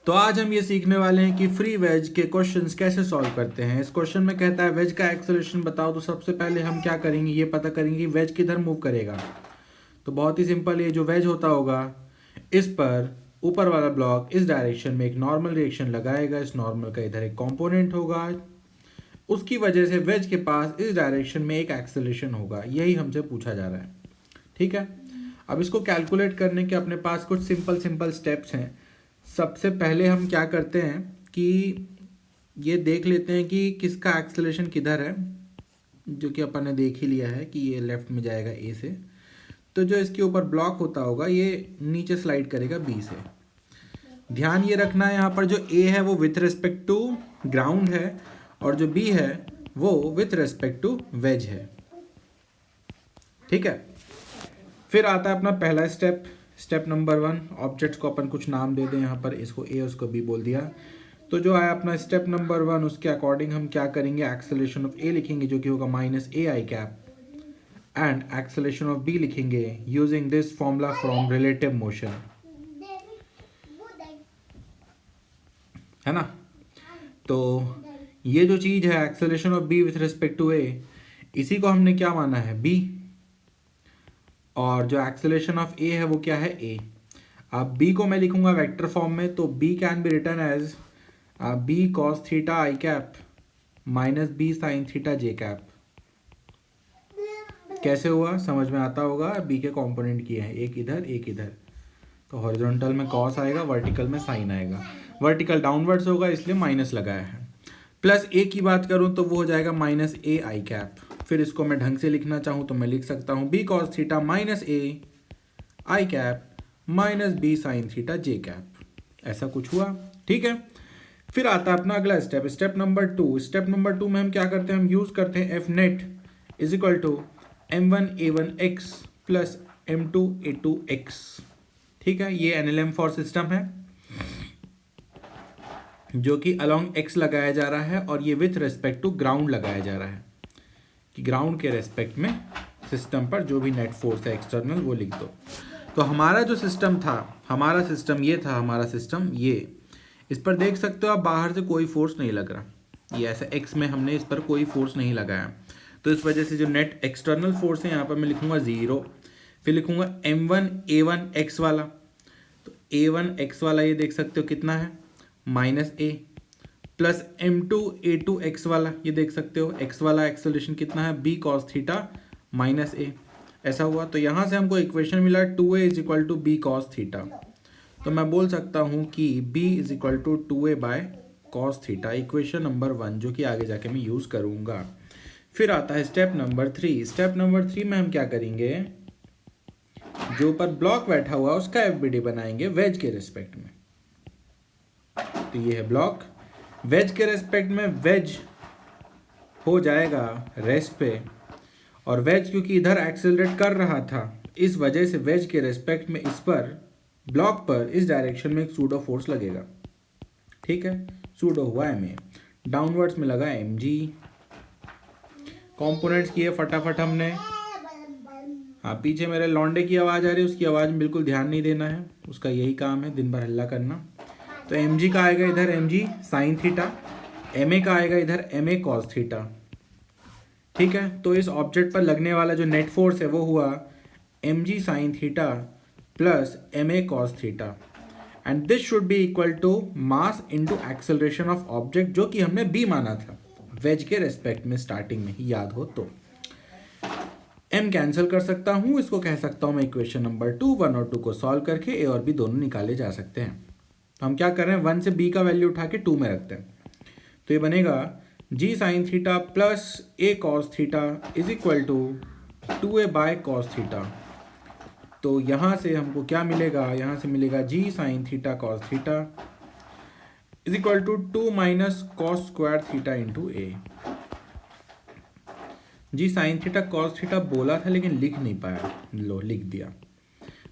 तो आज हम ये सीखने वाले हैं कि फ्री वेज के क्वेश्चंस कैसे सॉल्व करते हैं। इस क्वेश्चन में कहता है वेज का एक्सेलरेशन बताओ, तो सबसे पहले हम क्या करेंगे, ये पता करेंगे कि वेज किधर मूव करेगा। तो बहुत ही सिंपल, ये जो वेज होता होगा इस पर ऊपर वाला ब्लॉक इस डायरेक्शन में एक नॉर्मल रिएक्शन लगाएगा, इस नॉर्मल का इधर एक कॉम्पोनेंट होगा, उसकी वजह से वेज के पास इस डायरेक्शन में एक एक्सेलरेशन होगा। यही हमसे पूछा जा रहा है, ठीक है। अब इसको कैलकुलेट करने के अपने पास कुछ सिंपल स्टेप्स हैं। सबसे पहले हम क्या करते हैं कि ये देख लेते हैं कि किसका एक्सेलरेशन किधर है, जो कि अपन ने देख ही लिया है कि ये लेफ्ट में जाएगा ए से। तो जो इसके ऊपर ब्लॉक होता होगा ये नीचे स्लाइड करेगा बी से। ध्यान ये रखना है, यहाँ पर जो ए है वो विथ रिस्पेक्ट टू ग्राउंड है और जो बी है वो विथ रिस्पेक्ट टू वेज है, ठीक है। फिर आता है अपना पहला स्टेप, स्टेप नंबर 1। ऑब्जेक्ट्स को अपन कुछ नाम दे दें, यहाँ पर इसको ए उसको बी बोल दिया। तो जो आया अपना स्टेप नंबर 1, उसके अकॉर्डिंग हम क्या करेंगे, एक्सेलरेशन ऑफ ए लिखेंगे जो कि होगा minus a i cap, and acceleration of b लिखेंगे using this formula from relative motion, है ना। तो ये जो चीज़ है acceleration of b with respect to a, इसी को हमने क्या माना है, बी, और जो एक्सेलरेशन ऑफ ए है वो क्या है, ए। अब बी को मैं लिखूंगा वेक्टर फॉर्म में, तो B can be return as B cos theta I cap minus B sine theta J cap. कैसे हुआ समझ में आता होगा, बी के कंपोनेंट किए हैं, एक इधर एक इधर। तो हॉरिजॉन्टल में कॉस आएगा, वर्टिकल में साइन आएगा, वर्टिकल डाउनवर्ड्स होगा इसलिए माइनस लगाया है। प्लस ए की बात करूं तो वो हो जाएगा माइनस ए आई कैप। फिर इसको मैं ढंग से लिखना चाहूँ तो मैं लिख सकता हूँ b cos theta minus a i cap minus B sine theta J cap. ऐसा कुछ हुआ, ठीक है। फिर आता है अपना अगला step, step number 2। Step number 2 में हम क्या करते हैं, हम यूज करते हैं F net is equal to m1a1x plus m2a2x, ठीक है। ये एनएलएम फॉर सिस्टम है जो कि अलोंग x लगाया जा रहा है और ये विथ रेस्पेक्ट टू ग्राउंड लगाया जा रहा है कि ग्राउंड के रेस्पेक्ट में सिस्टम पर जो भी नेट फोर्स है एक्सटर्नल वो लिख दो। तो हमारा जो सिस्टम था, हमारा सिस्टम ये था, हमारा सिस्टम ये, इस पर देख सकते हो आप बाहर से कोई फोर्स नहीं लग रहा, ये ऐसा एक्स में हमने इस पर कोई फोर्स नहीं लगाया। तो इस वजह से जो नेट एक्सटर्नल फोर्स है यहाँ पर मैं लिखूंगा 0। फिर लिखूंगा m1a1x वाला, तो a1x वाला ये देख सकते हो कितना है माइनस ए, प्लस m2a2x वाला ये देख सकते हो x वाला एक्सेलरेशन कितना है b cos theta minus a. ऐसा हुआ, तो यहाँ से हमको इक्वेशन मिला 2a is equal to B cos theta. तो मैं बोल सकता हूँ कि b is equal to 2a by cos theta, equation number 1, जो कि आगे जाके मैं यूज़ करूँगा। फिर आता है स्टेप नंबर 3। स्टेप नंबर 3 में हम क्या करेंगे, जो ऊपर ब्लॉक बैठा हुआ उसका एफबीडी बनाएंगे वेज के रिस्पेक्ट में। तो ये है ब्लॉक, वेज के रेस्पेक्ट में वेज हो जाएगा रेस्ट पे, और वेज क्योंकि इधर एक्सेलरेट कर रहा था इस वजह से वेज के रेस्पेक्ट में इस पर ब्लॉक पर इस डायरेक्शन में एक सूडो फोर्स लगेगा, ठीक है। सूडो हुआ एम ए, डाउनवर्ड्स में लगा एम जी। कॉम्पोनेंट्स किए फटाफट हमने। हाँ, पीछे मेरे लौंडे की आवाज़ आ रही है, उसकी आवाज़ में बिल्कुल ध्यान नहीं देना है, उसका यही काम है दिन भर हल्ला करना। तो एम जी का आएगा इधर M g sine theta, M A का आएगा इधर एम ए कॉस थीटा, ठीक है। तो इस ऑब्जेक्ट पर लगने वाला जो नेट फोर्स है वो हुआ m g sine theta plus m a cos theta, and this should be equal to mass into acceleration of object, जो कि हमने बी माना था वेज के रेस्पेक्ट में स्टार्टिंग में ही, याद हो तो। m कैंसिल कर सकता हूँ, इसको कह सकता हूँ मैं इक्वेशन नंबर 2। 1 और 2 को सॉल्व करके a और b दोनों निकाले जा सकते हैं। तो हम क्या कर रहे हैं, 1 से b का वैल्यू उठा के 2 में रखते हैं। तो ये बनेगा g sine theta plus a cos theta is equal to 2a by cos theta. तो यहाँ से हमको क्या मिलेगा, यहाँ से मिलेगा g sine theta cos theta is equal to 2 minus cos square theta into a. G sine theta cos theta बोला था लेकिन लिख नहीं पाया, लो लिख दिया।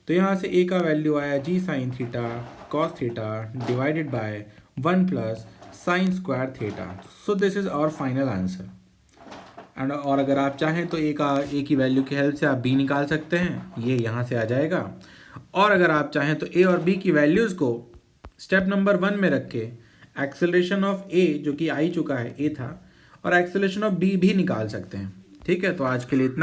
तो यहाँ से a का वैल्यू आया जी sine theta cos theta divided by 1 plus sine square theta. So this is our final answer. And और अगर आप चाहें तो a की वैल्यू की हेल्प से आप b निकाल सकते हैं, ये यहाँ से आ जाएगा। और अगर आप चाहें तो a और b की वैल्यूज़ को स्टेप नंबर 1 में रख के एक्सेलरेशन ऑफ ए जो कि आ ही चुका है, ए था, और एक्सेलरेशन ऑफ बी भी निकाल सकते हैं। ठीक है, तो आज के लिए इतना।